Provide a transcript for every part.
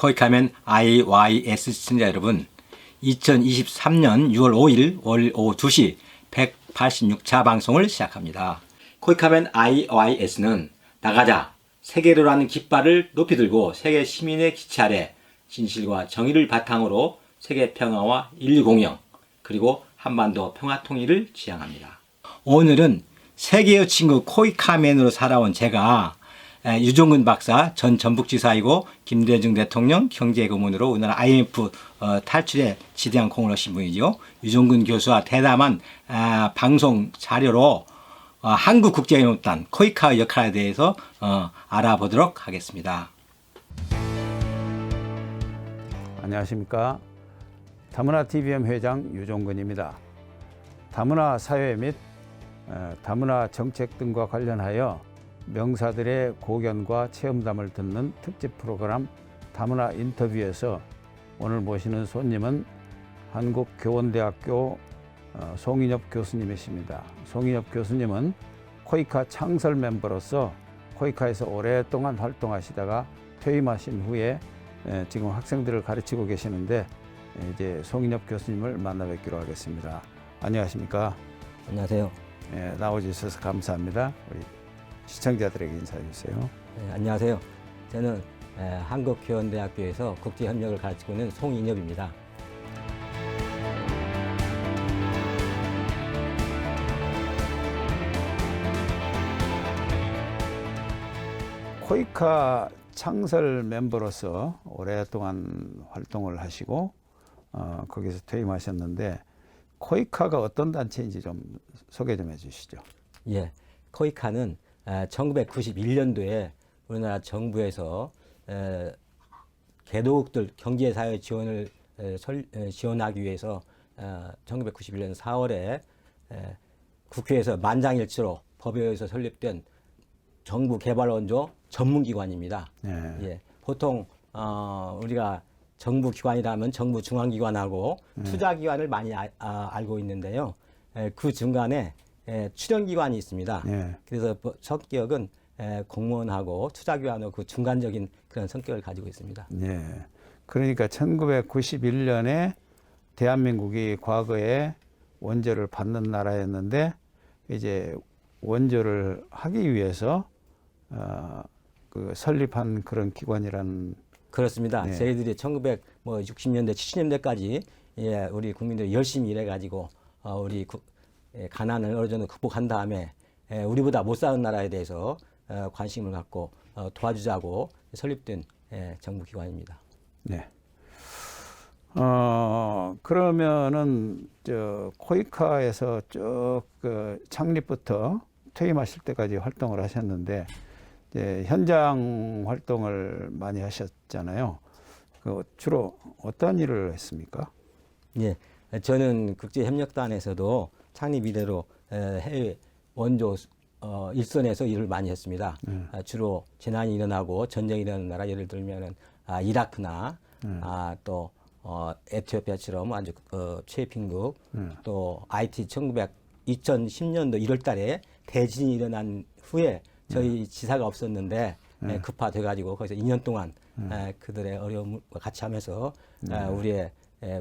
코이카멘 IYS 시청자 여러분, 2023년 6월 5일 월 오후 2시 186차 방송을 시작합니다. 코이카멘 IYS는 나가자, 세계로라는 깃발을 높이 들고 세계 시민의 기치 아래 진실과 정의를 바탕으로 세계 평화와 인류 공영, 그리고 한반도 평화 통일을 지향합니다. 오늘은 세계의 친구 코이카멘으로 살아온 제가 유종근 박사 전 전북지사이고 김대중 대통령 경제고문으로 우리나라 IMF 탈출에 지대한 공을 하신 분이죠. 유종근 교수와 대담한 방송 자료로 한국국제연합단 코이카 역할에 대해서 알아보도록 하겠습니다. 안녕하십니까. 다문화 TVM 회장 유종근입니다. 다문화 사회 및 다문화 정책 등과 관련하여 명사들의 고견과 체험담을 듣는 특집 프로그램 다문화 인터뷰에서 오늘 모시는 손님은 한국교원대학교 송인엽 교수님이십니다. 송인엽 교수님은 코이카 창설 멤버로서 코이카에서 오랫동안 활동하시다가 퇴임하신 후에 지금 학생들을 가르치고 계시는데 이제 송인엽 교수님을 만나 뵙기로 하겠습니다. 안녕하십니까? 안녕하세요. 나와주셔서 감사합니다. 우리 시청자들에게 인사해 주세요. 네, 안녕하세요. 저는 한국교원대학교에서 국제협력을 가르치고 있는 송인엽입니다. 코이카 창설 멤버로서 오랫동안 활동을 하시고 거기서 퇴임하셨는데 코이카가 어떤 단체인지 좀 소개 좀 해주시죠. 예, 코이카는 1991년도에 우리나라 정부에서 개도국들 경제사회 지원을 지원하기 위해서 1991년 4월에 국회에서 만장일치로 법에 의해서 설립된 정부 개발원조 전문기관입니다. 네. 예, 보통 우리가 정부 기관이라면 정부 중앙기관하고 투자기관을 많이 알고 있는데요. 그 중간에 출연기관이 있습니다. 네. 그래서 성격은 공무원하고 투자기관하고 그 중간적인 그런 성격을 가지고 있습니다. 네. 그러니까 1991년에 대한민국이 과거에 원조를 받는 나라였는데 이제 원조를 하기 위해서 그 설립한 그런 기관이라는. 그렇습니다. 네. 저희들이 1960년대, 70년대까지 우리 국민들이 열심히 일해가지고 우리 가난을 어느 정도 극복한 다음에 우리보다 못 사는 나라에 대해서 관심을 갖고 도와주자고 설립된 정부기관입니다. 네. 그러면은 코이카에서 쭉 그 창립부터 퇴임하실 때까지 활동을 하셨는데 이제 현장 활동을 많이 하셨잖아요. 그 주로 어떤 일을 했습니까? 예, 저는 국제협력단에서도 창립 이래로 해외 원조 일선에서 일을 많이 했습니다. 주로 재난이 일어나고 전쟁이 일어나는 나라, 예를 들면은 이라크나 또 에티오피아처럼 아주 최貧국, 또 IT 2010년도 1월달에 대진이 일어난 후에 저희 지사가 없었는데 급파돼가지고 거기서 2년 동안 그들의 어려움과 같이 하면서 우리의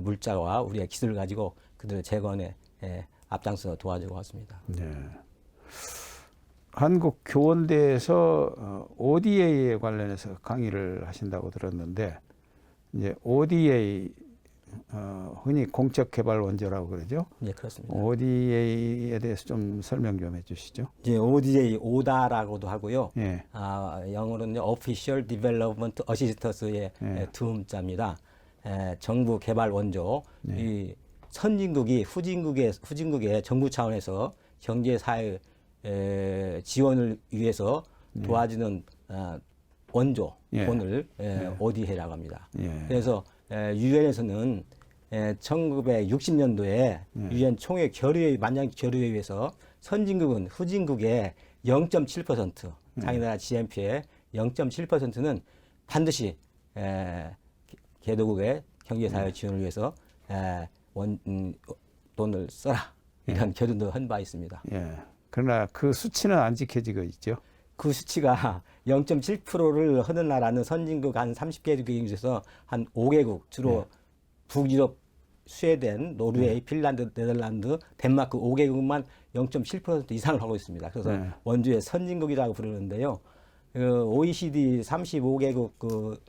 물자와 우리의 기술을 가지고 그들의 재건에 앞장서 도와주고 왔습니다. 네. 한국 교원대에서 ODA에 관련해서 강의를 하신다고 들었는데 이제 ODA 흔히 공적개발 원조라고 그러죠? 네, 그렇습니다. ODA에 대해서 좀 설명 좀 해주시죠. 이제 ODA 오다라고도 하고요. 예. 영어로는 Official Development Assistance의 두음자입니다. 정부 개발 원조. 이 선진국이 후진국의 정부 차원에서 경제 사회 지원을 위해서 도와주는 원조 돈을 ODA라고 합니다. 그래서 유엔에서는 1960년도에 유엔 총회 결의에 만장 결의에 의해서 선진국은 후진국의 0.7% 자기나라 GNP의 0.7%는 반드시 개도국의 경제사회 지원을 위해서 돈을 써라 이런 결의도 한 바 있습니다. 예. 그러나 그 수치는 안 지켜지고 있죠. 그 수치가 0.7%를 하는 나라는 선진국 한 30개 중에서 한 5개국, 주로 북유럽, 스웨덴, 노르웨이, 핀란드, 네덜란드, 덴마크 5개국만 0.7% 이상을 하고 있습니다. 그래서 원주의 선진국이라고 부르는데요. 그 OECD 35개국 그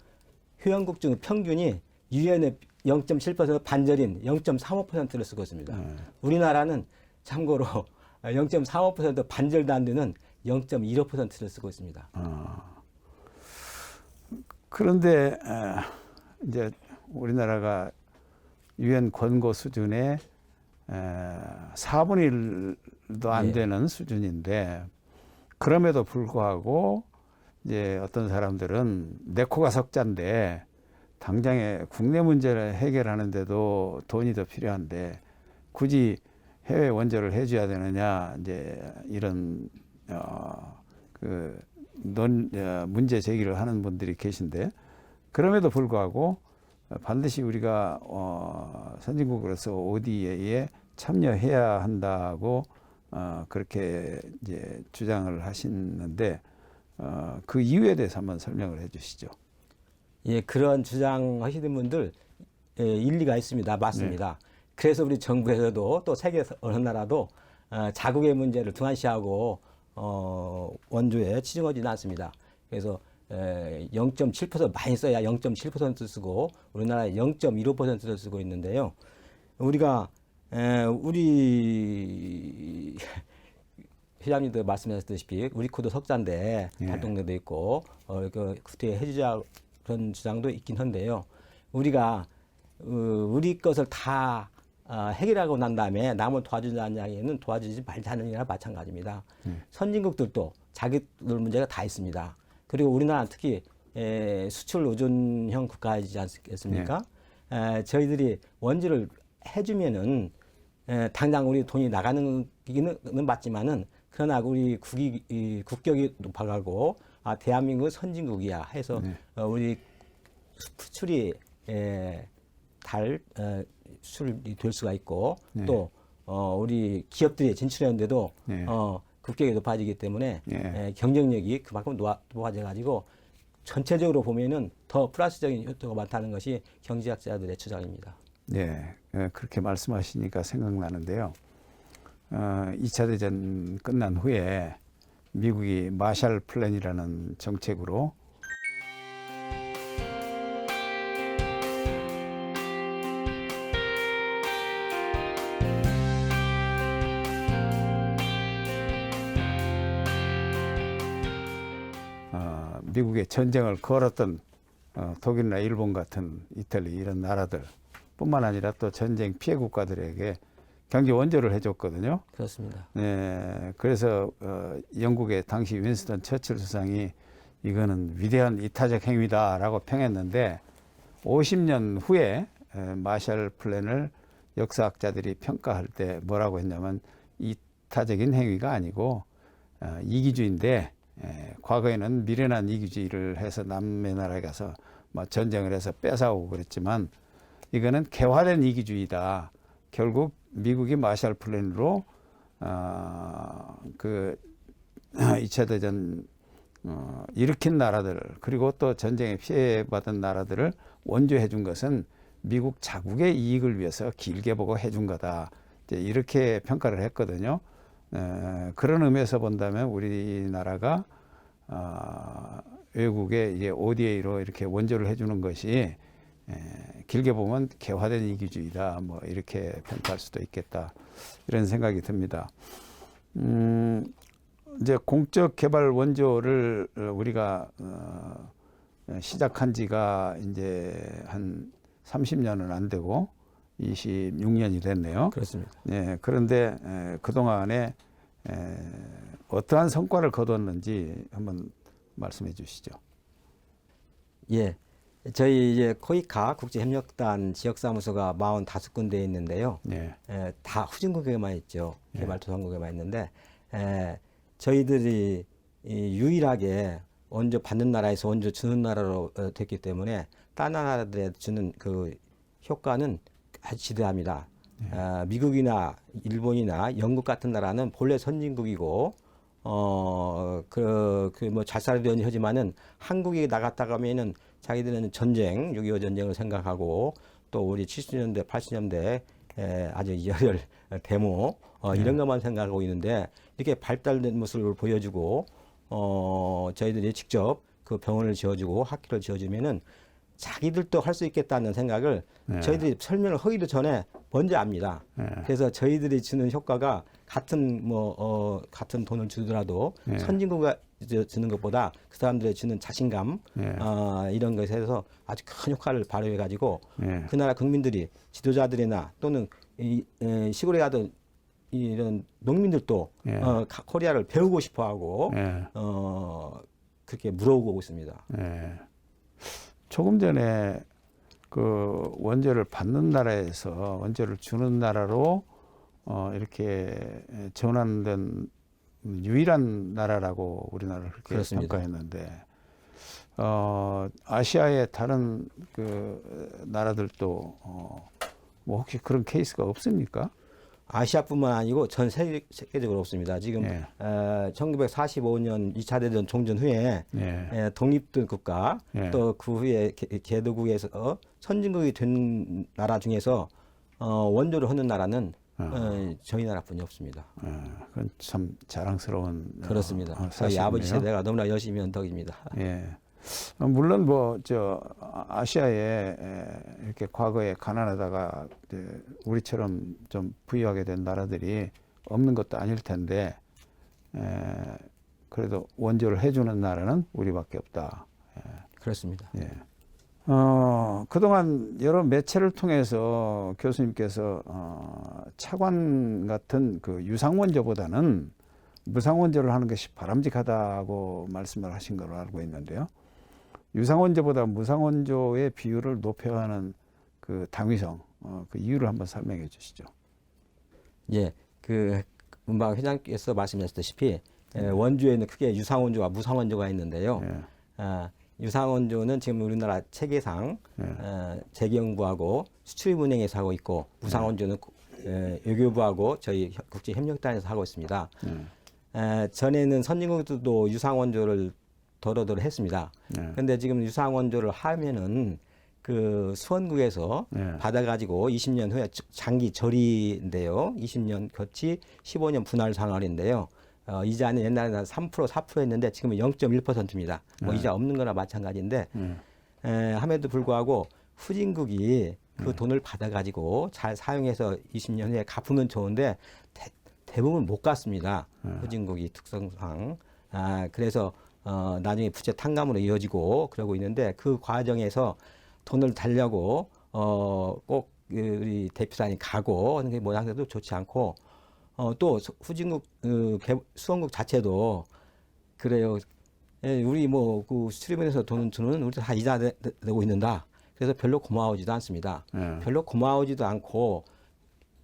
회원국 중 평균이 유엔의 0.7% 반절인 0.35%를 쓰고 있습니다. 우리나라는 참고로 0.35% 반절도 안 되는 0.15%를 쓰고 있습니다. 그런데 이제 우리나라가 유엔 권고 수준의 4분의 1도 안 되는 수준인데 그럼에도 불구하고 이제 어떤 사람들은 내 코가 석자인데 당장에 국내 문제를 해결하는데도 돈이 더 필요한데 굳이 해외 원조를 해줘야 되느냐 이제 이런 문제 제기를 하는 분들이 계신데 그럼에도 불구하고 반드시 우리가 선진국으로서 ODA에 참여해야 한다고 그렇게 이제 주장을 하시는데 그 이유에 대해서 한번 설명을 해주시죠. 예, 그런 주장하시는 분들 일리가 있습니다. 맞습니다. 그래서 우리 정부에서도 또 세계 어느 나라도 자국의 문제를 등한시하고 원조에 치중하지는 않습니다. 그래서 0.7% 많이 써야 0.7% 쓰고 우리나라 0.15%를 쓰고 있는데요. 우리가 우리 회장님도 말씀하셨다시피 우리 코도 석자인데 활동량도 있고 그 구태에 해주자 그런 주장도 있긴 한데요. 우리가 우리 것을 다 해결하고 난 다음에 남을 도와주자는 이야기는 도와주지 말자는 이나 마찬가지입니다. 선진국들도 자기들 문제가 다 있습니다. 그리고 우리나라는 특히 수출 의존형 국가이지 않겠습니까? 저희들이 원주를 해주면은 당장 우리 돈이 나가는 기는 맞지만은 그러나 우리 국격이 높아가고 대한민국 선진국이야 해서 우리 수출이 수출이 될 수가 있고 또 우리 기업들이 진출했는데도 국격이 높아지기 때문에 경쟁력이 그만큼 높아져 가지고 전체적으로 보면은 더 플러스적인 효과가 많다는 것이 경제학자들의 주장입니다. 네, 그렇게 말씀하시니까 생각나는데요. 2차 대전 끝난 후에 미국이 마샬 플랜이라는 정책으로 미국의 전쟁을 걸었던 독일이나 일본 같은 이탈리 이런 나라들 뿐만 아니라 또 전쟁 피해 국가들에게 경제 원조를 해줬거든요. 그렇습니다. 네, 그래서 영국의 당시 윈스턴 처칠 수상이 이거는 위대한 이타적 행위다라고 평했는데 50년 후에 마샬 플랜을 역사학자들이 평가할 때 뭐라고 했냐면 이타적인 행위가 아니고 이기주의인데 과거에는 미련한 이기주의를 해서 남의 나라에 가서 전쟁을 해서 뺏어오고 그랬지만 이거는 개화된 이기주의다. 결국 미국이 마샬 플랜으로 그 2차 대전 일으킨 나라들 그리고 또 전쟁에 피해받은 나라들을 원조해 준 것은 미국 자국의 이익을 위해서 길게 보고 해준 거다. 이제 이렇게 평가를 했거든요. 그런 의미에서 본다면 우리나라가 외국에 이제 ODA로 이렇게 원조를 해주는 것이 길게 보면 개화된 이기주의다. 뭐 이렇게 평가할 수도 있겠다. 이런 생각이 듭니다. 이제 공적 개발 원조를 우리가 시작한 지가 이제 한 30년은 안 되고 26년이 됐네요. 그렇습니다. 네, 그런데 그동안에 어떠한 성과를 거뒀는지 한번 말씀해 주시죠. 예. 저희 이제 코이카 국제협력단 지역사무소가 45군데에 있는데요. 다 후진국에만 있죠. 개발도상국에만 있는데, 저희들이 유일하게 원조 받는 나라에서 원조 주는 나라로 됐기 때문에 다른 나라들에 주는 그 효과는 아주 지대합니다. 미국이나 일본이나 영국 같은 나라는 본래 선진국이고 뭐 잘살되었니 하지만은 한국에 나갔다 가면은 자기들은 전쟁, 6.25 전쟁을 생각하고 또 우리 70년대, 80년대 아주 열혈 데모 이런 것만 생각하고 있는데 이렇게 발달된 모습을 보여주고 저희들이 직접 그 병원을 지어주고 학교를 지어주면은 자기들도 할 수 있겠다는 생각을 저희들이 설명을 하기도 전에 먼저 압니다. 그래서 저희들이 주는 효과가 같은 같은 돈을 주더라도 선진국가 주는 것보다 그 사람들이 주는 자신감 이런 것에 대해서 아주 큰 효과를 발휘해 가지고 그 나라 국민들이 지도자들이나 또는 시골에 가던 이런 농민들도 코리아를 배우고 싶어하고 그렇게 물어오고 있습니다. 조금 전에 그 원조를 받는 나라에서 원조를 주는 나라로 이렇게 전환된 유일한 나라라고 우리나라를 그렇게 그렇습니다. 평가했는데 아시아의 다른 그 나라들도 뭐 혹시 그런 케이스가 없습니까? 아시아뿐만 아니고 전 세계적으로 없습니다. 지금 1945년 2차 대전 종전 후에 독립된 국가 또 그 후에 개도국에서 선진국이 된 나라 중에서 원조를 하는 나라는 저희 나라뿐이 없습니다. 그건 참 자랑스러운 그렇습니다. 저희 사실이네요. 아버지 세대가 너무나 열심히 한 덕입니다. 물론 뭐 아시아에 이렇게 과거에 가난하다가 이제 우리처럼 좀 부유하게 된 나라들이 없는 것도 아닐 텐데 그래도 원조를 해주는 나라는 우리밖에 없다. 그렇습니다. 그동안 여러 매체를 통해서 교수님께서 차관 같은 그 유상원조보다는 무상원조를 하는 것이 바람직하다고 말씀을 하신 걸로 알고 있는데요. 유상원조보다 무상원조의 비율을 높여야 하는 그 당위성, 그 이유를 한번 설명해 주시죠. 그 문방 회장께서 말씀하셨다시피 원조에는 크게 유상원조와 무상원조가 있는데요. 유상원조는 지금 우리나라 체계상 재경부하고 수출입은행에서 하고 있고 무상원조는 외교부하고 저희 국제협력단에서 하고 있습니다. 전에는 선진국들도 유상원조를 도로도로 했습니다. 근데 지금 유상원조를 하면은 그 수원국에서 받아가지고 20년 후에 장기 절이인데요. 20년 거치 15년 분할 상환인데요. 이자는 옛날에는 3% 4% 했는데 지금은 0.1%입니다. 뭐 이자 없는 거나 마찬가지인데 함에도 불구하고 후진국이 그 돈을 받아가지고 잘 사용해서 20년 후에 갚으면 좋은데 대부분 못 갚습니다. 후진국이 특성상. 그래서 나중에 부채 탕감으로 이어지고 그러고 있는데 그 과정에서 돈을 달려고 꼭 우리 대표단이 가고 하는 게 모양새도 좋지 않고 또 후진국 수원국 자체도 그래요. 우리 뭐 그 수출입은에서 돈 주는 우리도 다 이자 내고 있는다. 그래서 별로 고마워지도 않습니다. 별로 고마워지도 않고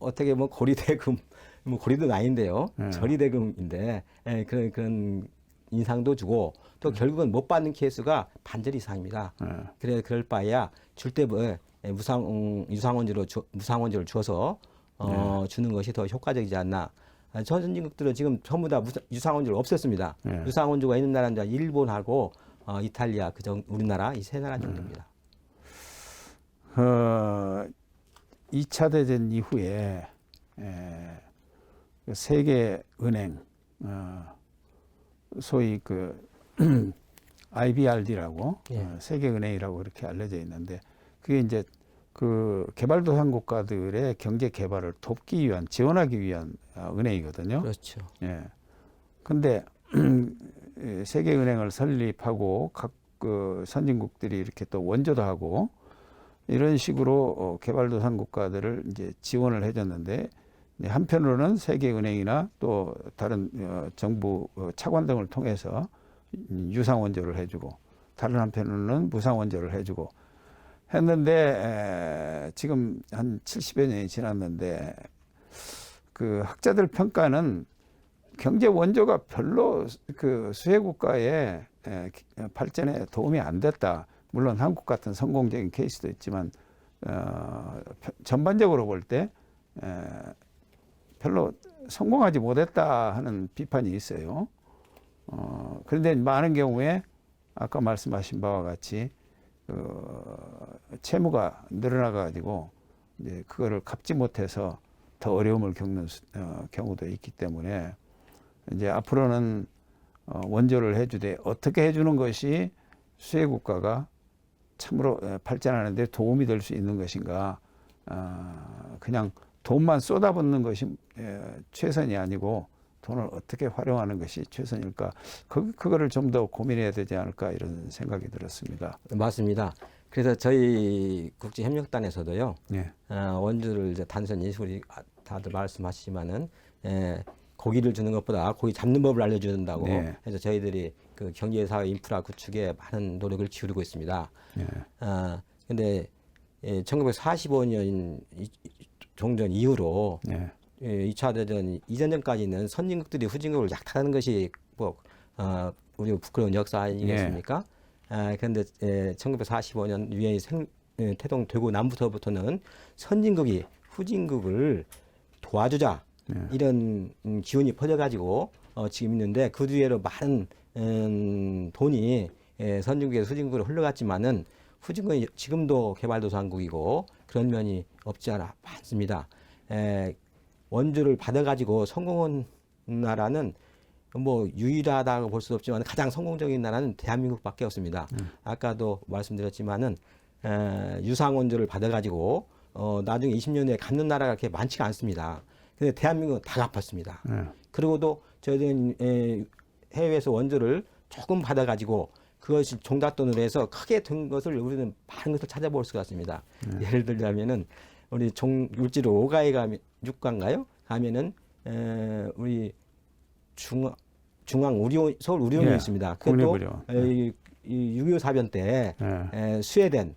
어떻게 뭐 고리대금 뭐 고리도 아닌데요. 절이대금인데 그런 인상도 주고 또 결국은 못 받는 케이스가 반절 이상입니다. 그럴 바에야 줄 때 무상원조를 주어서 주는 것이 더 효과적이지 않나. 전 선진국들은 지금 전부 다 유상원조를 없앴습니다. 유상원조가 있는 나라는 일본하고 이탈리아, 우리나라 이 세 나라 정도입니다. 2차 대전 이후에 세계은행, 소위 그 IBRD라고 세계은행이라고 그렇게 알려져 있는데 그게 이제 그 개발도상 국가들의 경제 개발을 돕기 위한 지원하기 위한 은행이거든요. 그렇죠. 근데 세계은행을 설립하고 각 그 선진국들이 이렇게 또 원조도 하고 이런 식으로 개발도상 국가들을 이제 지원을 해줬는데 한편으로는 세계은행이나 또 다른 정부 차관 등을 통해서 유상원조를 해주고 다른 한편으로는 무상원조를 해주고 했는데 지금 한 70여 년이 지났는데 그 학자들 평가는 경제 원조가 별로 그 수혜 국가의 발전에 도움이 안 됐다. 물론 한국 같은 성공적인 케이스도 있지만 전반적으로 볼 때 별로 성공하지 못했다 하는 비판이 있어요. 그런데 많은 경우에 아까 말씀하신 바와 같이 채무가 늘어나 가지고 이제 그거를 갚지 못해서 더 어려움을 겪는 경우도 있기 때문에 이제 앞으로는 원조를 해주되 어떻게 해주는 것이 수혜 국가가 참으로 발전하는 데 도움이 될 수 있는 것인가. 그냥 돈만 쏟아붓는 것이 최선이 아니고 돈을 어떻게 활용하는 것이 최선일까. 그거를 좀 더 고민해야 되지 않을까 이런 생각이 들었습니다. 맞습니다. 그래서 저희 국제협력단에서도요. 예. 원주를 이제 단순히 우리 다들 말씀하시지만은 고기를 주는 것보다 고기 잡는 법을 알려줘야 된다고 네. 해서 저희들이 그 경제사회 인프라 구축에 많은 노력을 기울이고 있습니다. 예. 근데 1945년 종전 이후로 예. 2차 대전 이전까지는 선진국들이 후진국을 약탈하는 것이 우리 부끄러운 역사 아니겠습니까? 그런데 1945년 유엔이 태동되고 남부터부터는 선진국이 후진국을 도와주자 이런 기운이 퍼져가지고 지금 있는데 그 뒤에로 많은 돈이 선진국에서 후진국으로 흘러갔지만은 후진국은 지금도 개발도상국이고 그런 면이 없지 않아 많습니다. 원주를 받아가지고 성공한 나라는 뭐 유일하다고 볼 수 없지만 가장 성공적인 나라는 대한민국밖에 없습니다. 아까도 말씀드렸지만은 유상 원조를 받아가지고 나중에 20년 내에 갚는 나라가 그렇게 많지가 않습니다. 근데 대한민국은 다 갚았습니다. 그리고도 저희들은 해외에서 원조를 조금 받아가지고 그것이 종잣돈으로 해서 크게 된 것을 우리는 많은 것을 찾아볼 수가 있습니다. 예를 들자면은 우리 울지로 오가에 가면 육가인가요? 가면은 우리 중앙 서울 우리원이 있습니다. 그것도 이 6.25 사변 때 스웨덴,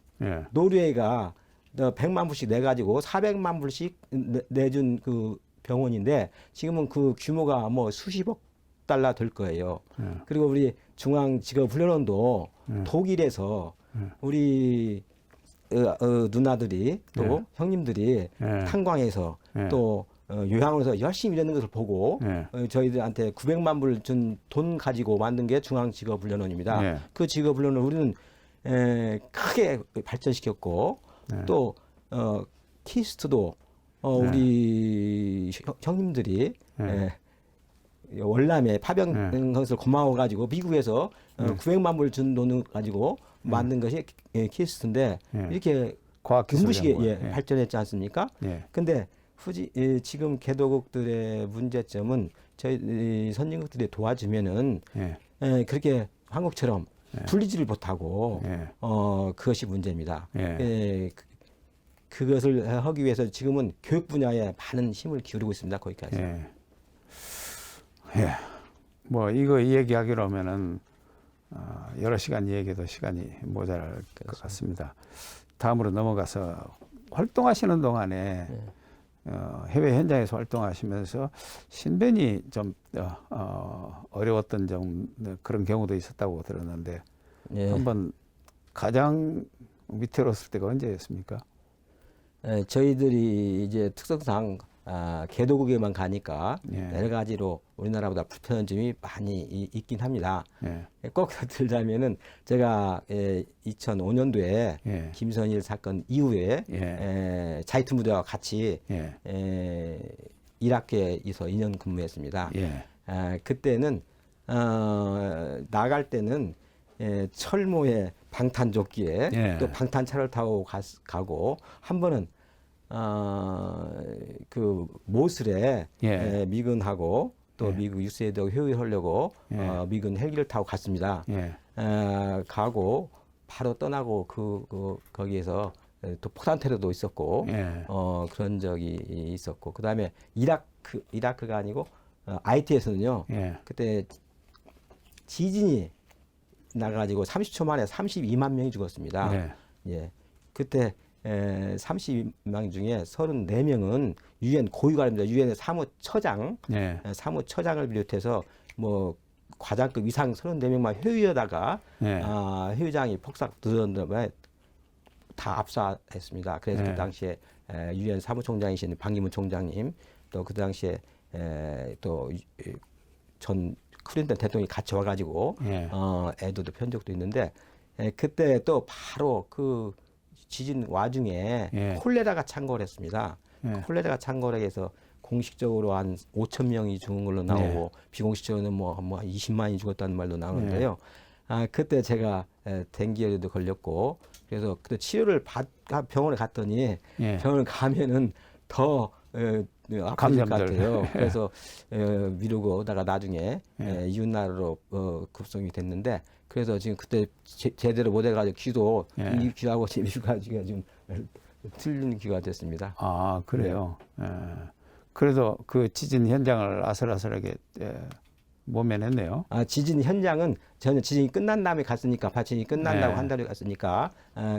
노르웨이가 100만 불씩 내가지고 400만 불씩 내준 그 병원인데 지금은 그 규모가 뭐 수십억 달러 될 거예요. 그리고 우리 중앙직업훈련원도 독일에서 우리 누나들이 또 형님들이 탄광에서 또 요양원에서 열심히 일하는 것을 보고 저희들한테 900만 불 준 돈 가지고 만든 게 중앙직업훈련원입니다. 그 직업훈련을 우리는 크게 발전시켰고 또 키스트도 우리 형님들이 월남에 파병 것을 고마워가지고 미국에서 900만 불 준 돈을 가지고 만든 것이 키스트인데 이렇게 눈부시게 발전했지 않습니까? 근데 지금 개도국들의 문제점은 저희 선진국들이 도와주면은 그렇게 한국처럼 불리지를 못하고 그것이 문제입니다. 그것을 하기 위해서 지금은 교육 분야에 많은 힘을 기울이고 있습니다. 거기까지. 뭐 이거 얘기하기로 하면은 여러 시간 얘기해도 시간이 모자랄 것 같습니다. 다음으로 넘어가서 활동하시는 동안에 해외 현장에서 활동하시면서 신변이 좀 어려웠던 그런 경우도 있었다고 들었는데 한번 가장 위태로웠을 때가 언제였습니까? 저희들이 이제 특성상 개도국에만 가니까 여러 가지로 우리나라보다 불편한 점이 많이 있긴 합니다. 꼭 들자면은 제가 2005년도에 김선일 사건 이후에 자이투 무대와 같이 이라크에서 2년 근무했습니다. 그때는 나갈 때는 철모의 방탄조끼에 또 방탄차를 타고 가고 한 번은 그 모슬에 미군하고 또 미국 유세에도 회의하려고 미군 헬기를 타고 갔습니다. 가고 바로 떠나고 거기에서 또 폭탄 테러도 있었고 그런 적이 있었고 그다음에 이라크가 아니고 IT에서는요 그때 지진이 나가지고 30초 만에 32만 명이 죽었습니다. 그때 32명 중에 34명은 유엔 고위관입니다. 유엔의 사무처장을 비롯해서 뭐 과장급 이상 34명만 회의하다가 회의장이 폭삭 들었는데 다 압사했습니다. 그래서 그 당시에 유엔 사무총장이신 반기문 총장님 또 그 당시에 또 전 클린턴 대통령이 같이 와가지고 예. 애도도 편 적도 있는데 그때 또 바로 그 지진 와중에 예. 콜레라가 창궐을 했습니다. 예. 콜레라가 창궐을 해서 공식적으로 한 5천 명이 죽은 걸로 나오고 비공식적으로는 뭐 20만이 죽었다는 말도 나오는데요. 그때 제가 댕기에도 걸렸고 그래서 그때 치료를 병원에 갔더니 예. 병원을 가면은 더 아플 것 감염들. 같아요. 그래서 미루고다가 나중에 이웃나라로 급송이 됐는데 그래서 지금 그때 제대로 못 해가지고 귀도 이 귀하고 제 귀가 지금 틀린 귀가 됐습니다. 아, 그래요. 예. 그래도 그 지진 현장을 아슬아슬하게 모면했네요. 지진 현장은 저는 지진이 끝난 다음에 갔으니까 지진이 끝난다고 네. 한 달에 갔으니까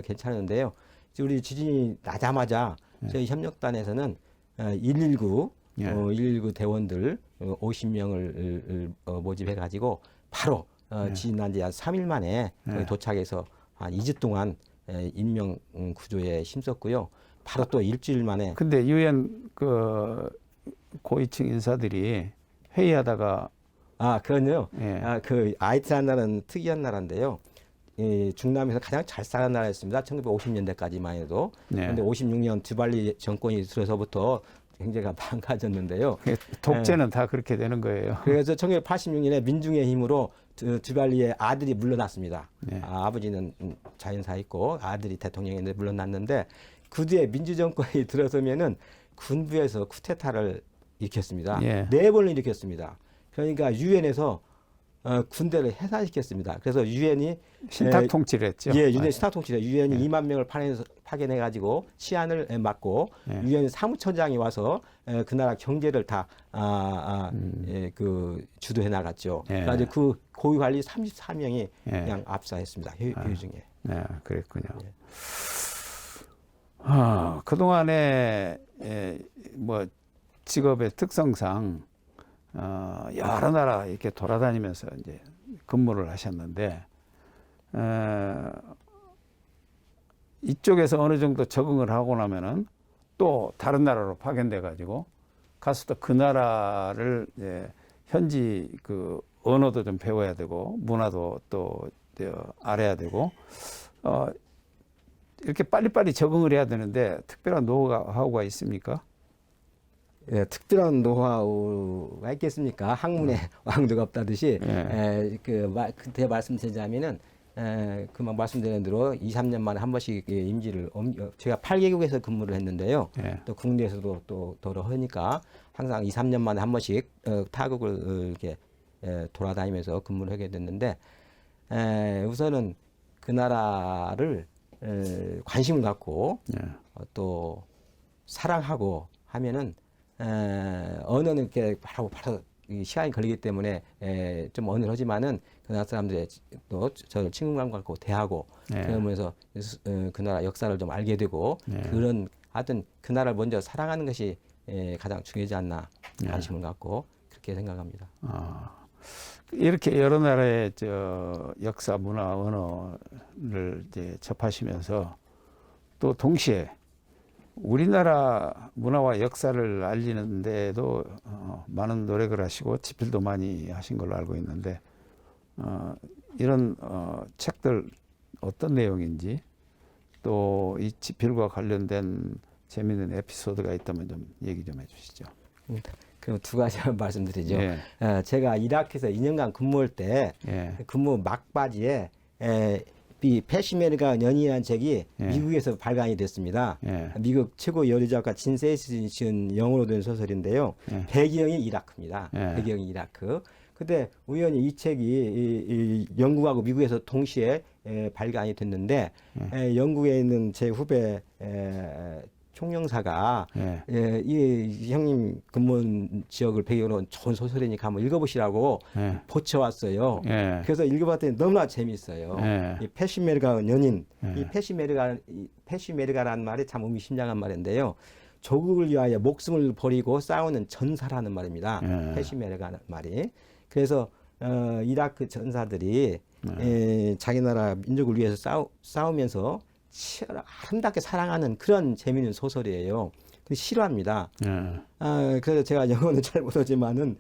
괜찮은데요. 우리 지진이 나자마자 저희 협력단에서는 119 예. 119 대원들 50명을 모집해 가지고 바로 지진 난 지 한 3일 만에 거기 도착해서 한 2주 동안 인명 구조에 힘썼고요. 바로 또 일주일 만에 근데 유엔 그 고위층 인사들이 회의하다가 그건요. 예. 그 아이트라는 나라는 특이한 나라인데요. 중남에서 가장 잘 사는 나라였습니다. 1950년대까지만 해도. 네. 그런데 56년 드발리 정권이 들어서부터 굉장히 망가졌는데요. 독재는 다 그렇게 되는 거예요. 그래서 1986년에 민중의 힘으로 드발리의 아들이 물러났습니다. 네. 아버지는 자연사했고 아들이 대통령인데 물러났는데 그 뒤에 민주정권이 들어서면은 군부에서 쿠데타를 일으켰습니다. 예. 4번을 일으켰습니다. 그러니까 유엔에서 군대를 해산시켰습니다. 그래서 유엔이 신탁 통치를 했죠. 유엔 신탁 통치를 유엔이 2만 명을 파견해 가지고 치안을 맡고 유엔 사무처장이 와서 그 나라 경제를 다 그 주도해 나갔죠. 그래서 그 고위 관리 34명이 그냥 압사했습니다. 회의 중에. 네, 그랬군요. 그동안에 뭐 직업의 특성상 여러 나라 이렇게 돌아다니면서 이제 근무를 하셨는데 이쪽에서 어느 정도 적응을 하고 나면은 또 다른 나라로 파견돼 가지고 가서 또 그 나라를 이제 현지 그 언어도 좀 배워야 되고 문화도 또 알아야 되고 이렇게 빨리빨리 적응을 해야 되는데 특별한 노하우가 있습니까? 예, 특별한 노하우가 있겠습니까? 학문의 왕도가 없다듯이 그때 말씀드리자면은 그만 말씀드린 대로 2, 3년 만에 한 번씩 임지를 제가 8개국에서 근무를 했는데요. 또 국내에서도 또 더러 하니까 항상 2, 3년 만에 한 번씩 타국을 이렇게 돌아다니면서 근무를 하게 됐는데 우선은 그 나라를 관심을 갖고 또 사랑하고 하면은 언어는 이렇게 바로 시간이 걸리기 때문에 좀 어눌하지만은 그 나라 사람들이 또 저를 친근감 갖고 대하고 그러면서 그 나라 역사를 좀 알게 되고 그런 하여튼 그 나라를 먼저 사랑하는 것이 가장 중요하지 않나 관심을 갖고 그렇게 생각합니다. 이렇게 여러 나라의 역사, 문화, 언어를 이제 접하시면서 또 동시에 우리나라 문화와 역사를 알리는데도 많은 노력을 하시고 집필도 많이 하신 걸로 알고 있는데 이런 책들 어떤 내용인지 또 이 집필과 관련된 재미있는 에피소드가 있다면 좀 얘기 좀 해주시죠. 그럼 두 가지 말씀드리죠. 제가 이라크에서 2년간 근무할 때 근무 막바지에 이 페시메르가 연이라는 책이 미국에서 발간이 됐습니다. 미국 최고 여리작가 진 세이슨이 지은 영어로 된 소설인데요. 배경이 이라크입니다. 배경이 이라크. 근데 우연히 이 책이 이 영국하고 미국에서 동시에 발간이 됐는데 영국에 있는 제 후배 총영사가 이 형님 근무한 지역을 배경으로 좋은 소설이니까 한번 읽어보시라고 보쳐왔어요. 그래서 읽어봤더니 너무나 재미있어요. 이 페시메르가 연인, 이 페시메르가라는 말이 참 의미심장한 말인데요. 조국을 위하여 목숨을 버리고 싸우는 전사라는 말입니다. 페시메르가라는 말이. 그래서 이라크 전사들이 자기 나라 민족을 위해서 싸우면서 아름답게 사랑하는 그런 재미있는 소설이에요. 되게 싫어합니다. 예. 그래서 제가 영어는 잘 못하지만은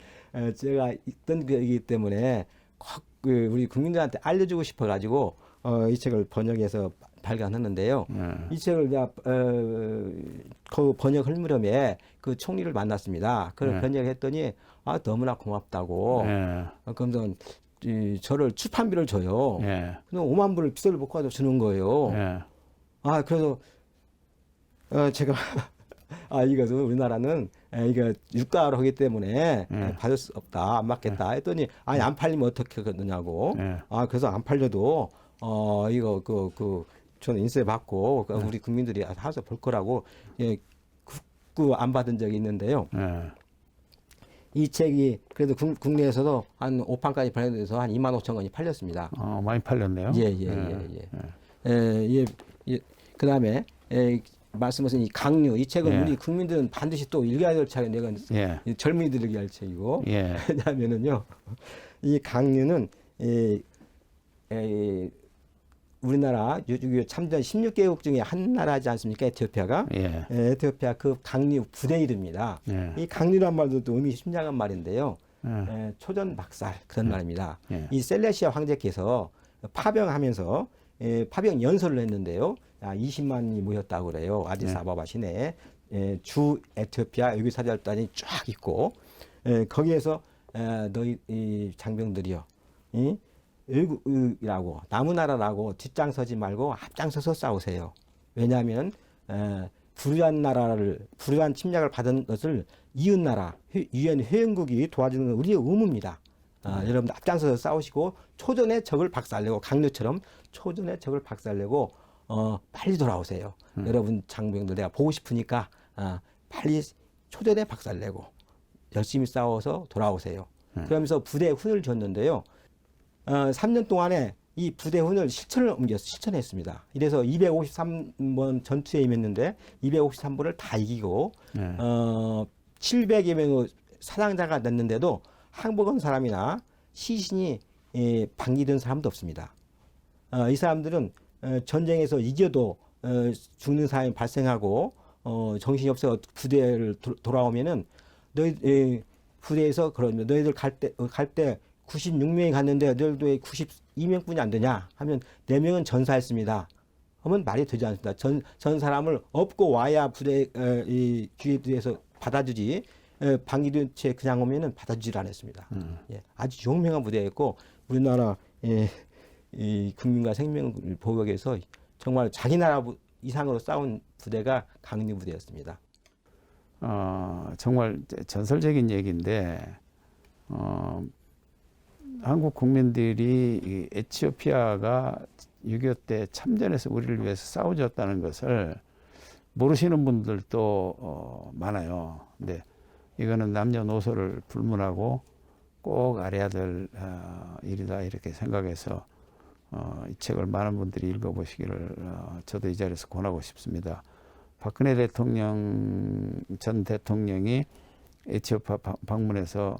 제가 있던 거이기 때문에 꼭 우리 국민들한테 알려주고 싶어가지고 이 책을 번역해서 발간했는데요. 이 책을 내가 그 번역 흘무렴에 그 총리를 만났습니다. 그걸 번역했더니 너무나 고맙다고. 그러면서 저를 출판비를 줘요. 근데 5만 불을 비서를 못 가져 주는 거예요. 그래서 제가 이것은 우리나라는 이거 유가로 하기 때문에 받을 수 없다, 안 받겠다 했더니 안 팔리면 어떻게 하느냐고. 그래서 안 팔려도 이거 저는 인쇄 받고 우리 국민들이 알아서 볼 거라고 안 받은 적이 있는데요. 이 책이 그래도 국내에서도 한 5판까지 발행돼서 한 2만 5천 권이 팔렸습니다. 많이 팔렸네요. 그다음에 말씀하신 이 강류, 이 책은 우리 국민들은 반드시 또 읽어야 될 책이 내가 젊은이들 읽어야 할 책이고. 왜냐하면은요, 이 강류는 우리나라 6.25 참전 16개국 중에 한 나라지 않습니까? 에티오피아가. 에티오피아 그 강류 부대 이름입니다. 이 강류란 말도 또 의미 심장한 말인데요. 초전 박살 그런 말입니다. 이 셀레시아 황제께서 파병하면서 파병 연설을 했는데요. 20만이 모였다고 그래요. 아디스아바바 시내에 주 에티오피아 여기 사절단이 쫙 있고 거기에서 너희 이 장병들이요. 일국이라고 나무나라라고 뒷장서지 말고 앞장서서 싸우세요. 왜냐하면 불우한 침략을 받은 것을 이웃나라 유엔 회원국이 도와주는 건 우리의 의무입니다. 여러분들 앞장서서 싸우시고 초전의 적을 박살내고 강류처럼 초전의 적을 박살내고 빨리 돌아오세요. 여러분 장병들 내가 보고 싶으니까 빨리 초전에 박살내고 열심히 싸워서 돌아오세요. 그러면서 부대에 훈을 줬는데요. 3년 동안에 이 부대훈을 실천했습니다. 이래서 253번 전투에 임했는데 253번을 다 이기고 700여 명의 사상자가 됐는데도 항복한 사람이나 시신이 방기된 사람도 없습니다. 이 사람들은 전쟁에서 이겨도 죽는 사람이 발생하고 정신이 없어 부대를 돌아오면은 너희 부대에서 그러면 너희들 갈 때 96명이 갔는데 너희도 왜 92명뿐이 안 되냐 하면 4명은 전사했습니다. 하면 말이 되지 않습니다. 전 사람을 업고 와야 이 기회에서 받아주지 방기된 채 그냥 오면은 받아주질 않았습니다. 아주 용맹한 부대였고 우리나라 이 국민과 생명을 보호하기 위해서 정말 자기 나라 이상으로 싸운 부대가 강류 부대였습니다. 정말 전설적인 얘기인데 한국 국민들이 이 에티오피아가 6.25 때 참전해서 우리를 위해서 싸워줬다는 것을 모르시는 분들도 많아요. 근데 이거는 남녀노소를 불문하고 꼭 알아야 될 일이다 이렇게 생각해서 이 책을 많은 분들이 읽어보시기를 저도 이 자리에서 권하고 싶습니다. 박근혜 전 대통령이 에티오피아 방문해서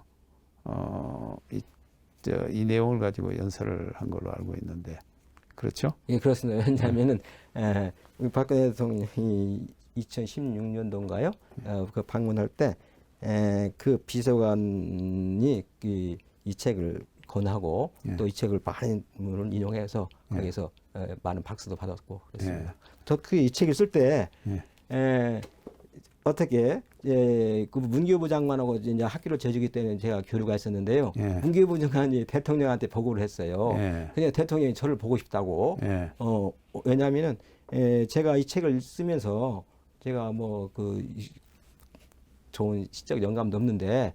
이 내용을 가지고 연설을 한 걸로 알고 있는데 그렇죠? 예, 그렇습니다. 왜냐하면은 박근혜 대통령이 2016년도인가요? 그 방문할 때 그 비서관이 이 책을 권하고 또 이 책을 많은 분을 인용해서 거기서 많은 박수도 받았고 그랬습니다. 저 이 책을 쓸 때 어떻게 그 문교부 장관하고 이제 학교를 재주기 때문에 제가 교류가 있었는데요. 문교부 장관이 대통령한테 보고를 했어요. 그냥 대통령이 저를 보고 싶다고. 왜냐하면은 제가 이 책을 쓰면서 제가 좋은 시적 영감도 없는데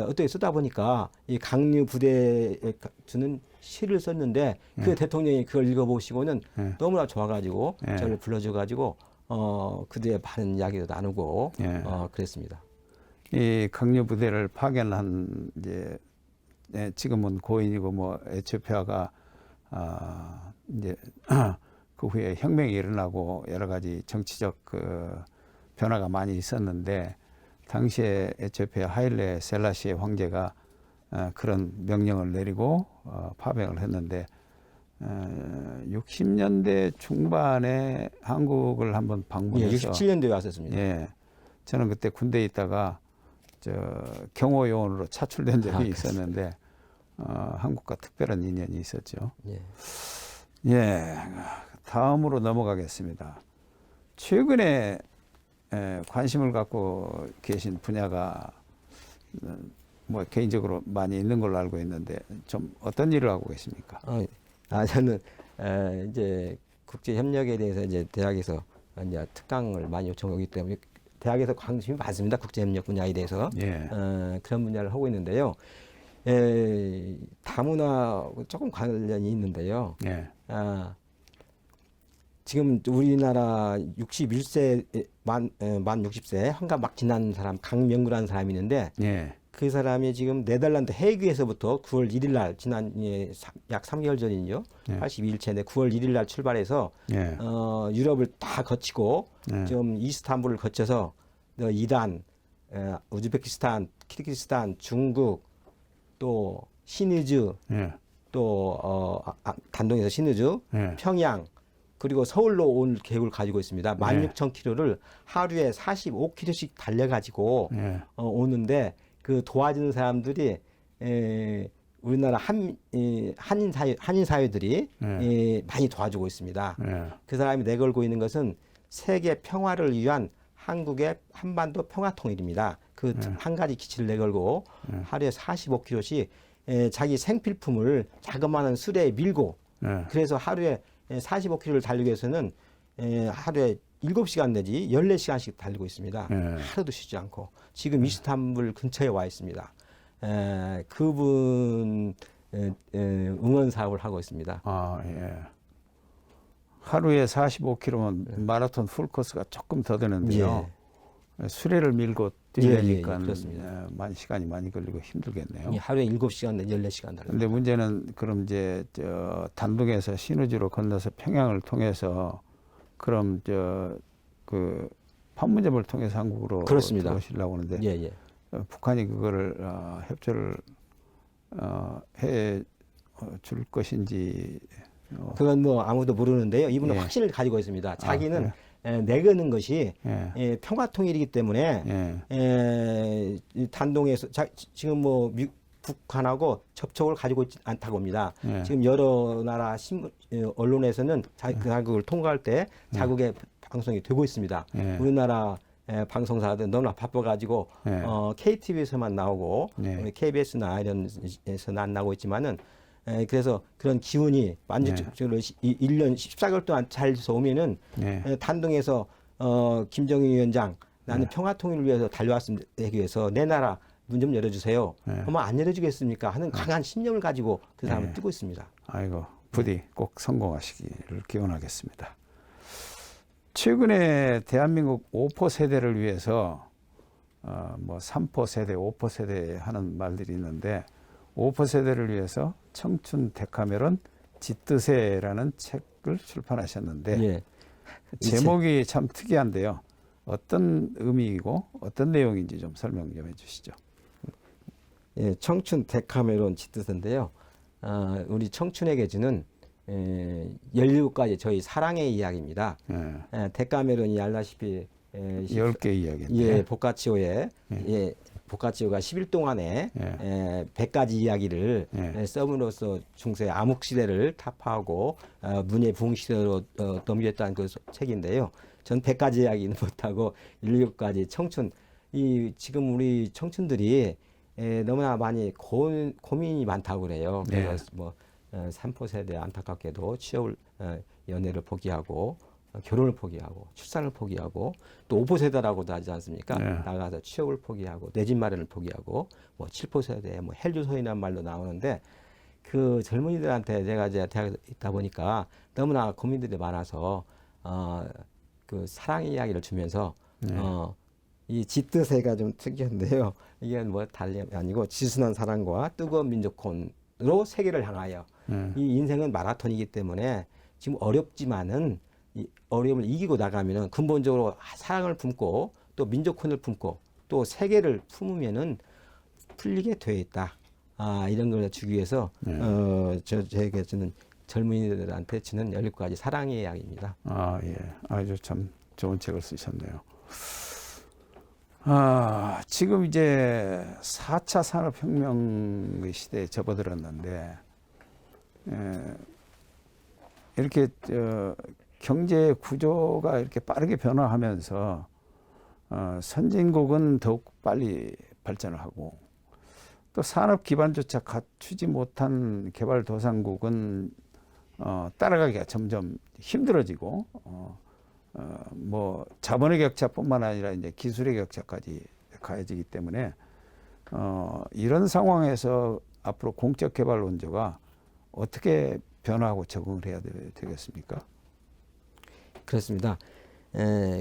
어떻게 쓰다 보니까 이 강류 부대에 주는 시를 썼는데 그 대통령이 그걸 읽어보시고는 너무나 좋아가지고 저를 불러줘가지고 그들의 많은 이야기도 나누고 그랬습니다. 이 강류 부대를 파견한 이제 지금은 고인이고 에티오피아가 이제 그 후에 혁명이 일어나고 여러 가지 정치적 변화가 많이 있었는데 당시에 에티오피아 하일레 셀라시에 황제가 그런 명령을 내리고 파병을 했는데 60년대 중반에 한국을 한번 방문해서 67년도에 왔었습니다. 저는 그때 군대에 있다가 경호 요원으로 차출된 적이 그렇습니다. 있었는데 한국과 특별한 인연이 있었죠. 예. 예, 다음으로 넘어가겠습니다. 최근에 관심을 갖고 계신 분야가 뭐 개인적으로 많이 있는 걸로 알고 있는데 좀 어떤 일을 하고 계십니까? 저는 이제 국제 협력에 대해서 이제 대학에서 이제 특강을 많이 요청하기 때문에 대학에서 관심이 많습니다. 국제 협력 분야에 대해서 예. 그런 분야를 하고 있는데요. 다문화 조금 관련이 있는데요. 예. 지금 우리나라 61세 만 60세 환갑 막 지난 사람 강명구라는 사람이 있는데 예. 그 사람이 지금 네덜란드 헤이그에서부터 9월 1일 날 지난 약 3개월 전이죠. 예. 82일째인데 9월 1일 날 출발해서 예. 유럽을 다 거치고 예. 지금 이스탄불을 거쳐서 이란, 우즈베키스탄, 키르기스탄, 중국 또 시느즈 예. 또 단동에서 시느즈, 예. 평양 그리고 서울로 올 계획을 가지고 있습니다. 16,000km를 하루에 45km씩 달려가지고 예. 오는데 그 도와주는 사람들이 우리나라 한인 사회들이 많이 도와주고 있습니다. 예. 그 사람이 내걸고 있는 것은 세계 평화를 위한 한국의 한반도 평화 통일입니다. 그 한 가지 기치를 내걸고 하루에 45km씩 자기 생필품을 자그마한 수레에 밀고 그래서 하루에 45km를 달리기 위해서는 하루에 7시간 내지 14시간씩 달리고 있습니다. 하루도 쉬지 않고 지금 이스탄불 근처에 와 있습니다. 그분 응원 사업을 하고 있습니다. 예. 하루에 45km면 마라톤 풀코스가 조금 더 되는데요. 수레를 밀고 뛰려니까 그렇습니다. 시간이 많이 걸리고 힘들겠네요. 하루에 7시간 내지 14시간 달리고. 근데 문제는 그럼 이제 단둥에서 시누지로 건너서 평양을 통해서 그럼 그 판문점을 통해서 한국으로 그렇습니다. 들어오시려고 하는데 예. 북한이 그거를 협조를 해 줄 것인지 그건 뭐 아무도 모르는데요. 이분은 확신을 가지고 있습니다. 자기는 내거는 것이 평화 통일이기 때문에 이 단동에서 지금 뭐 북한하고 접촉을 가지고 있지 않다고 봅니다. 지금 여러 나라 언론에서는 자국을 통과할 때 자국의 방송이 되고 있습니다. 우리나라 방송사들 너무나 바빠가지고 KTV에서만 나오고 KBS나 이런 데서는 안 나오고 있지만은 그래서 그런 기운이 만족적으로 1년 14개월 동안 잘 오면은 단동에서 김정일 위원장 나는 평화 통일을 위해서 달려왔습니다. 위해서 내 나라 문 좀 열어주세요. 그러면 안 열어주겠습니까? 하는 강한 신념을 가지고 그 사람을 뛰고 있습니다. 아이고 부디 꼭 성공하시기를 기원하겠습니다. 최근에 대한민국 5포 세대를 위해서 뭐 3포 세대, 5포 세대 하는 말들이 있는데 5포 세대를 위해서 청춘 데카메론 짙드세라는 책을 출판하셨는데 제목이 참 특이한데요. 어떤 의미이고 어떤 내용인지 좀 설명 좀 해주시죠. 청춘 데카메론 짙드세인데요. 우리 청춘에게 주는 17가지 저희 사랑의 이야기입니다. 데카메론이 알다시피 10개 이야기인데 보카치오의 보카치오가 10일 동안에 100가지 이야기를 썸으로써 중세 암흑시대를 타파하고 문예 부흥시대로 넘겼다는 그 책인데요. 전 100가지 이야기는 못하고 17가지 청춘, 지금 우리 청춘들이 너무나 많이 고민이 많다고 그래요. 그래서 뭐 3포 세대 안타깝게도 취업을, 연애를 포기하고 결혼을 포기하고 출산을 포기하고 또 5포 세대라고도 하지 않습니까? 나가서 취업을 포기하고 내 집 마련을 포기하고 뭐 7포 세대, 뭐 헬류소이라는 말도 나오는데 그 젊은이들한테 제가 이제 대학에 있다 보니까 너무나 고민들이 많아서 그 사랑의 이야기를 주면서 이 짙드세가 좀 특이한데요. 이게 뭐 달리 아니고 지순한 사랑과 뜨거운 민족혼으로 세계를 향하여 이 인생은 마라톤이기 때문에 지금 어렵지만은 이 어려움을 이기고 나가면은 근본적으로 사랑을 품고 또 민족혼을 품고 또 세계를 품으면은 풀리게 되어 있다. 이런 걸 주기 위해서 저에게 주는 젊은이들한테 주는 17가지 사랑의 이야기입니다. 예. 아주 참 좋은 책을 쓰셨네요. 지금 이제 4차 산업혁명의 시대에 접어들었는데, 이렇게 경제 구조가 이렇게 빠르게 변화하면서 선진국은 더욱 빨리 발전을 하고, 또 산업 기반조차 갖추지 못한 개발도상국은 따라가기가 점점 힘들어지고, 뭐 자본의 격차뿐만 아니라 이제 기술의 격차까지 가해지기 때문에 이런 상황에서 앞으로 공적 개발 원조가 어떻게 변화하고 적응을 해야 되겠습니까? 그렇습니다.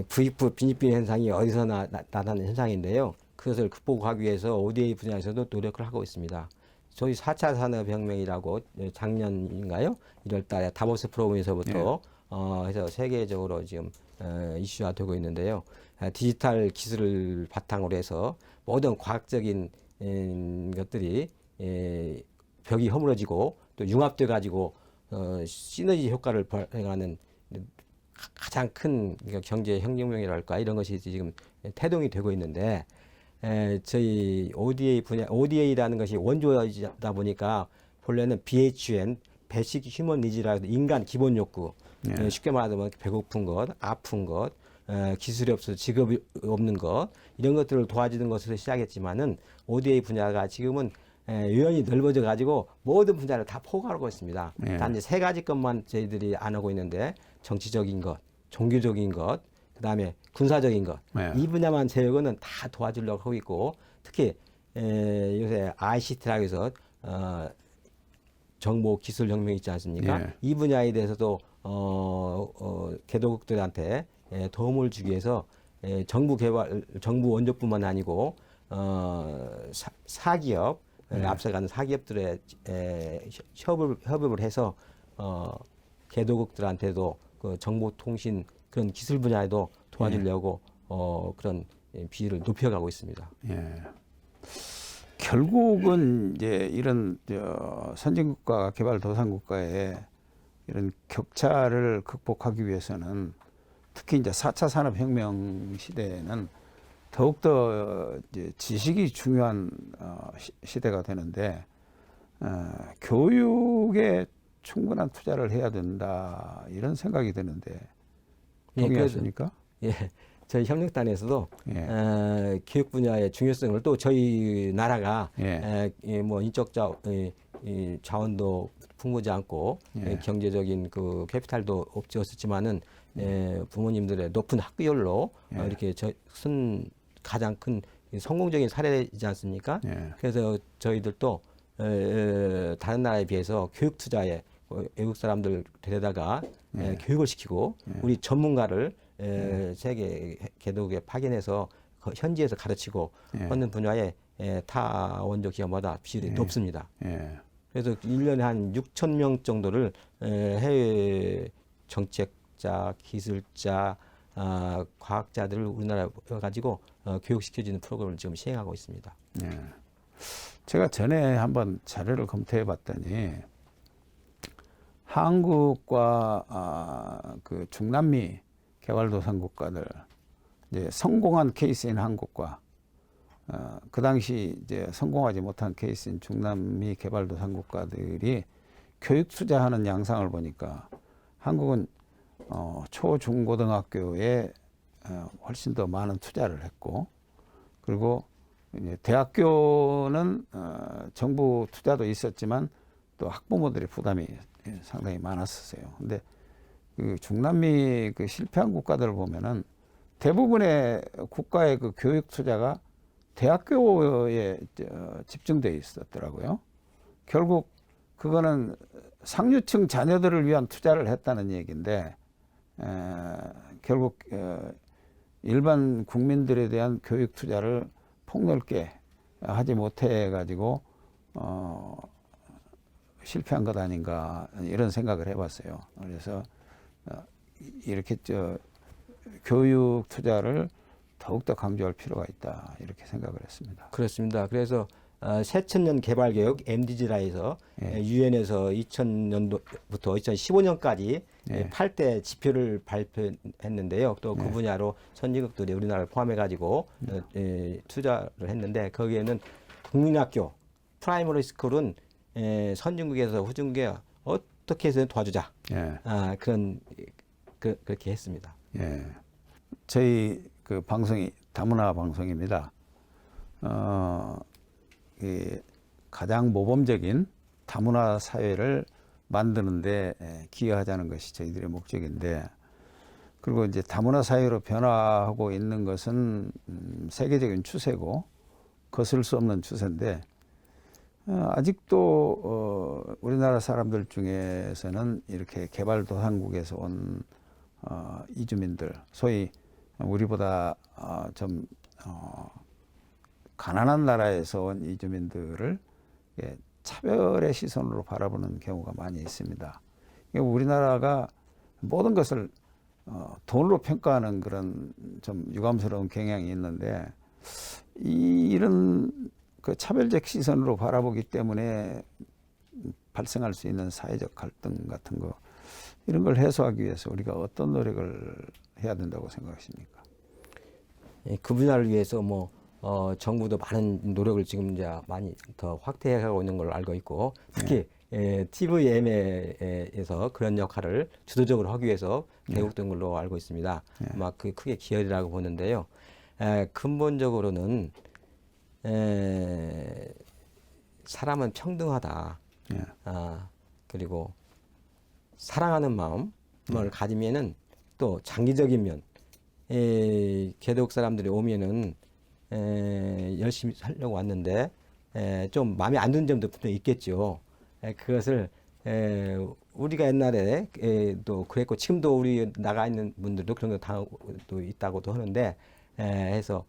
부익부 빈익빈 현상이 어디서 나타나는 현상인데요. 그것을 극복하기 위해서 ODA 분야에서도 노력을 하고 있습니다. 저희 4차 산업혁명이라고 작년인가요? 1월 달에 다보스 포럼에서부터 해서 세계적으로 지금 이슈화 되고 있는데요. 디지털 기술을 바탕으로 해서 모든 과학적인 것들이 벽이 허물어지고 또 융합돼 가지고 시너지 효과를 발생하는 가장 큰 경제 혁명이랄까 이런 것이 지금 태동이 되고 있는데, 저희 ODA 분야, ODA라는 것이 원조이다 보니까 본래는 BHN, 베이직 휴먼 니즈라고 인간 기본 욕구, 쉽게 말하면 배고픈 것, 아픈 것, 기술이 없어서 직업이 없는 것, 이런 것들을 도와주는 것으로 시작했지만은 ODA 분야가 지금은 유연히 넓어져 가지고 모든 분야를 다 포괄하고 있습니다. 단지 세 가지 것만 저희들이 안 하고 있는데, 정치적인 것, 종교적인 것, 그다음에 군사적인 것, 이 분야만 제외고는 다 도와주려고 하고 있고, 특히 요새 ICT라고 해서 정보 기술 혁명이 있지 않습니까? 이 분야에 대해서도 개도국들한테 도움을 주기 위해서 정부 개발, 정부 원조뿐만 아니고 사기업, 앞서가는 사기업들의 협업을 해서 개도국들한테도 그 정보통신 그런 기술 분야에도 도와주려고 그런 비율을 높여가고 있습니다. 결국은 이제 이런 선진국가 개발도상국가의 이런 격차를 극복하기 위해서는 특히 이제 4차 산업혁명 시대에는 더욱더 이제 지식이 중요한 시대가 되는데, 교육에 충분한 투자를 해야 된다 이런 생각이 드는데 동의하십니까? 예, 저희 협력단에서도 교육 분야의 중요성을 또 저희 나라가 뭐 인적 자원도 풍부지 않고 경제적인 그 캐피탈도 없었지만은 부모님들의 높은 학교열로 이렇게 가장 큰 성공적인 사례이지 않습니까? 그래서 저희들도 다른 나라에 비해서 교육 투자에 외국 사람들 데려다가 교육을 시키고 우리 전문가를 세계 개도국에 파견해서 현지에서 가르치고 하는 분야에 타 원조 기업마다 비율이 높습니다. 그래서 1년에 한 6천 명 정도를 해외 정책자, 기술자, 과학자들을 우리나라에 가지고 교육시켜주는 프로그램을 지금 시행하고 있습니다. 제가 전에 한번 자료를 검토해 봤더니 한국과 그 중남미 개발도상 국가들, 이제 성공한 케이스인 한국과 그 당시 이제 성공하지 못한 케이스인 중남미 개발도상 국가들이 교육 투자하는 양상을 보니까 한국은 초중고등학교에 훨씬 더 많은 투자를 했고, 그리고 이제 대학교는 정부 투자도 있었지만 또 학부모들의 부담이 상당히 많았었어요. 근데 그 중남미 그 실패한 국가들을 보면은 대부분의 국가의 그 교육 투자가 대학교에 집중돼 있었더라고요. 결국 그거는 상류층 자녀들을 위한 투자를 했다는 얘기인데, 결국 일반 국민들에 대한 교육 투자를 폭넓게 하지 못해 가지고 실패한 것 아닌가 이런 생각을 해봤어요. 그래서 이렇게 교육 투자를 더욱더 강조할 필요가 있다 이렇게 생각을 했습니다. 그렇습니다. 그래서 새천년 개발계획 MDG라 해서 유엔에서 2000년도부터 2015년까지 8대 지표를 발표했는데요. 또 그 분야로 선진국들이 우리나라를 포함해 가지고 투자를 했는데 거기에는 국민학교 프라이머리 스쿨은 선진국에서 후진국에 어떻게 해서 도와주자. 그렇게 했습니다. 예. 저희 그 방송이 다문화 방송입니다. 가장 모범적인 다문화 사회를 만드는데 기여하자는 것이 저희들의 목적인데, 그리고 이제 다문화 사회로 변화하고 있는 것은 세계적인 추세고 거슬 수 없는 추세인데, 아직도 우리나라 사람들 중에서는 이렇게 개발도상국에서 온 이주민들, 소위 우리보다 좀 가난한 나라에서 온 이주민들을 차별의 시선으로 바라보는 경우가 많이 있습니다. 우리나라가 모든 것을 돈으로 평가하는 그런 좀 유감스러운 경향이 있는데, 이런 그 차별적 시선으로 바라보기 때문에 발생할 수 있는 사회적 갈등 같은 거, 이런 걸 해소하기 위해서 우리가 어떤 노력을 해야 된다고 생각하십니까? 그 분야를 위해서 정부도 많은 노력을 지금 이제 많이 더 확대해가고 있는 걸로 알고 있고, 특히 TVM에서 그런 역할을 주도적으로 하기 위해서 개국된 걸로 알고 있습니다. 아마 그 크게 기여리라고 보는데요. 근본적으로는 사람은 평등하다. 그리고 사랑하는 마음을 가지면은 또 장기적인 면, 개독 사람들이 오면은 열심히 살려고 왔는데 좀 마음에 안 드는 점도 분명히 있겠죠. 그것을 우리가 옛날에 또 그랬고 지금도 우리 나가 있는 분들도 그런 거 당하고 있다고도 하는데, 해서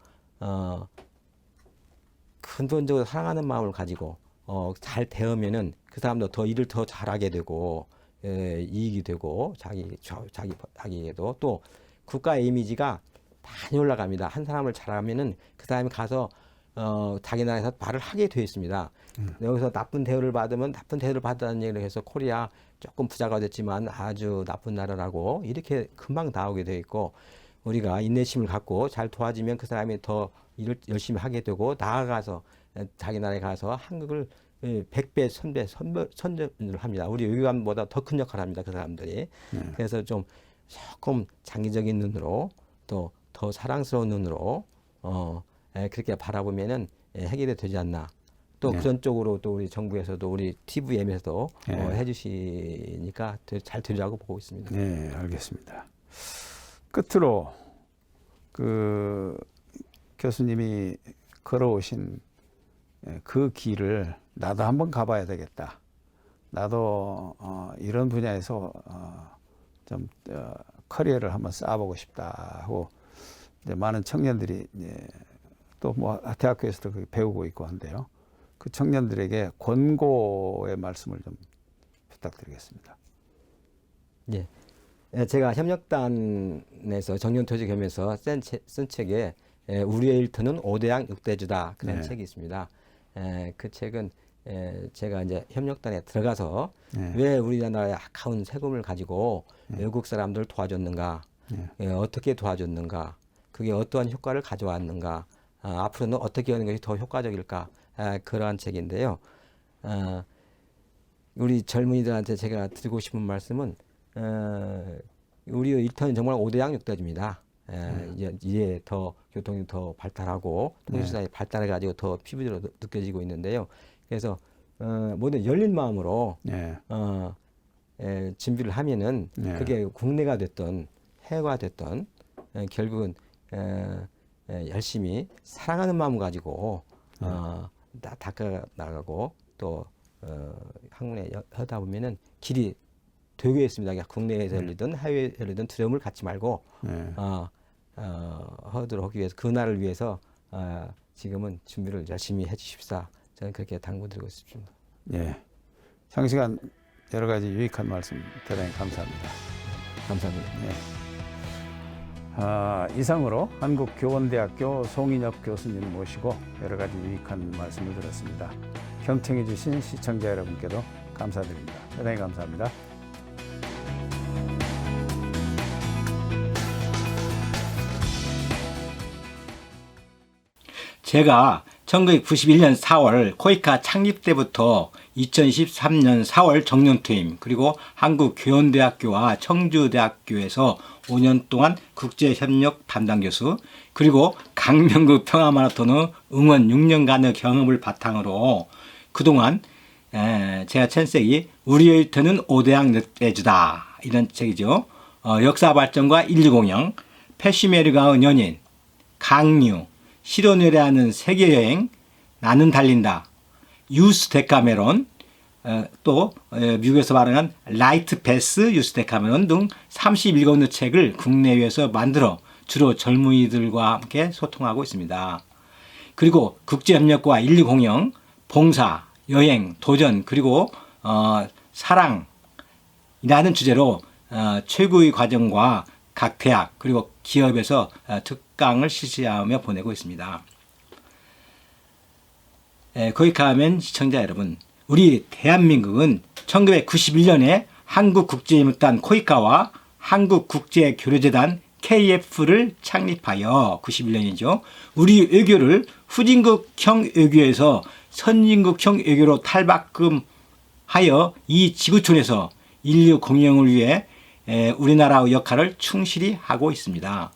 근본적으로 사랑하는 마음을 가지고 잘 대하면은 그 사람도 더 일을 더 잘하게 되고 이익이 되고 자기에게도 또 국가의 이미지가 많이 올라갑니다. 한 사람을 잘하면은 그 사람이 가서 자기 나라에서 말을 하게 되어 있습니다. 여기서 나쁜 대우를 받으면 나쁜 대우를 받았다는 얘기를 해서 코리아 조금 부자가 됐지만 아주 나쁜 나라라고 이렇게 금방 나오게 되어 있고, 우리가 인내심을 갖고 잘 도와주면 그 사람이 더 일을 열심히 하게 되고 나아가서 자기 나라에 가서 한국을 100배, 1000배 선전을 합니다. 우리 외교관보다 더 큰 역할을 합니다. 그 사람들이. 그래서 좀 조금 장기적인 눈으로 또 더 사랑스러운 눈으로 그렇게 바라보면은 해결이 되지 않나. 또 그런 쪽으로 또 우리 정부에서도 우리 TVM에서도 해주시니까 잘 되리라고 보고 있습니다. 네, 알겠습니다. 끝으로 그 교수님이 걸어오신 그 길을 나도 한번 가봐야 되겠다. 나도 이런 분야에서 좀 커리어를 한번 쌓아보고 싶다 하고, 이제 많은 청년들이 또 뭐 대학교에서도 배우고 있고 한데요. 그 청년들에게 권고의 말씀을 좀 부탁드리겠습니다. 예. 제가 협력단에서 정년퇴직하면서 쓴 책에 우리의 일터는 5대양 6대주다 그런 책이 있습니다. 그 책은 제가 이제 협력단에 들어가서 왜 우리나라의 아까운 세금을 가지고 외국 사람들 도와줬는가, 어떻게 도와줬는가, 그게 어떠한 효과를 가져왔는가, 앞으로는 어떻게 하는 것이 더 효과적일까, 그러한 책인데요. 우리 젊은이들한테 제가 드리고 싶은 말씀은 우리의 일터는 정말 5대양 6대주입니다. 이제 더 교통이 더 발달하고 통신사에 발달해가지고 더 피부적으로 느껴지고 있는데요. 그래서 모두 열린 마음으로 준비를 하면은 그게 국내가 됐던 해외가 됐던 결국은 열심히 사랑하는 마음 가지고 닦아 나가고 또 학문에 하다 보면은 길이 되게 있습니다. 그러니까 국내에서 열리든 해외에서 열리든 두려움을 갖지 말고 하도록 하기 위해서, 그날을 위해서 지금은 준비를 열심히 해주십사. 저는 그렇게 당부드리고 싶습니다. 예, 장시간 여러 가지 유익한 말씀 대단히 감사합니다. 감사합니다. 예. 이상으로 한국교원대학교 송인엽 교수님 모시고 여러 가지 유익한 말씀을 들었습니다. 경청해 주신 시청자 여러분께도 감사드립니다. 대단히 감사합니다. 제가 1991년 4월 코이카 창립 때부터 2023년 4월 정년퇴임, 그리고 한국교원대학교와 청주대학교에서 5년 동안 국제협력 담당 교수, 그리고 강명구 평화마라톤의 응원 6년간의 경험을 바탕으로 그동안 제가 책이 우리의 터는 5대양 늑대주다, 이런 책이죠. 역사 발전과 인류공영, 패시메르가의 연인, 강류, 시로네라는 세계여행, 나는 달린다, 유스 데카메론, 또 미국에서 발행한 라이트 패스 유스 데카메론 등 37권의 책을 국내외에서 만들어 주로 젊은이들과 함께 소통하고 있습니다. 그리고 국제협력과 인류공영, 봉사, 여행, 도전, 그리고 사랑이라는 주제로 최고의 과정과 각 대학 그리고 기업에서 특강을 실시하며 보내고 있습니다. 거기까 하면 시청자 여러분, 우리 대한민국은 1991년에 한국국제협력단 코이카와 한국국제교류재단 KF를 창립하여 91년이죠. 우리 외교를 후진국형 외교에서 선진국형 외교로 탈바꿈하여 이 지구촌에서 인류 공영을 위해 우리나라의 역할을 충실히 하고 있습니다.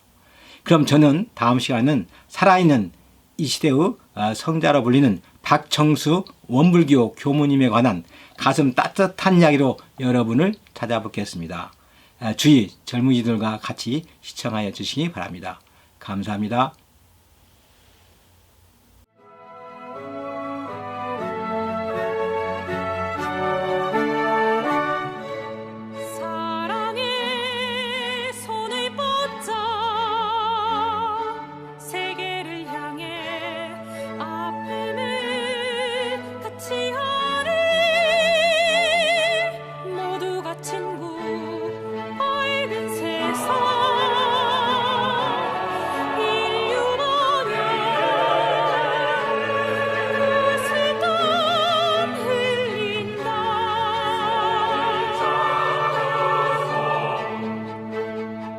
그럼 저는 다음 시간은 살아있는 이 시대의 성자로 불리는 박정수 원불교 교무님에 관한 가슴 따뜻한 이야기로 여러분을 찾아뵙겠습니다. 주위 젊은이들과 같이 시청하여 주시기 바랍니다. 감사합니다.